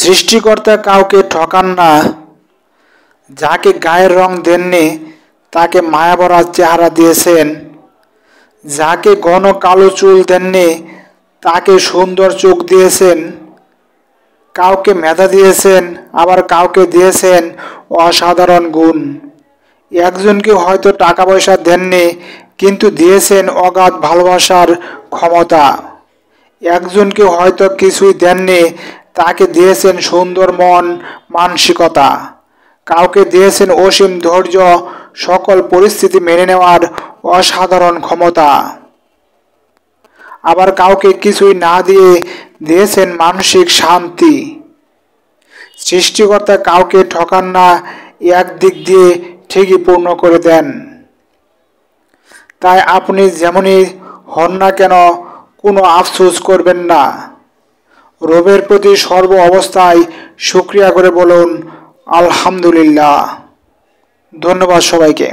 সৃষ্টিকর্তা কাউকে ঠকান না। যাকে গায়ের রং দেননি তাকে মায়াভরা চেহারা দিয়েছেন। যাকে ঘন কালো চুল দেননি তাকে সুন্দর চোখ দিয়েছেন। কাউকে মেধা দিয়েছেন, আবার কাউকে দিয়েছেন অসাধারণ গুণ। একজনকে হয়তো টাকা পয়সা দেননি, কিন্তু দিয়েছেন অগাধ ভালোবাসার ক্ষমতা। একজনকে হয়তো কিছুই দেননি, তাকে দিয়েছেন সুন্দর মন মানসিকতা। কাউকে দিয়েছেন অসীম ধৈর্য, সকল পরিস্থিতি মেনে নেওয়ার অসাধারণ ক্ষমতা। আবার কাউকে কিছুই না দিয়ে দিয়েছেন মানসিক শান্তি। সৃষ্টিকর্তা কাউকে ঠকান না, একদিক দিয়ে ঠিকই পূর্ণ করে দেন। তাই আপনি যেমনই হন না কেন, কোনো আফসোস করবেন না। রবের প্রতি সর্ব অবস্থায় শুকরিয়া করে বলুন আলহামদুলিল্লাহ। ধন্যবাদ সবাইকে।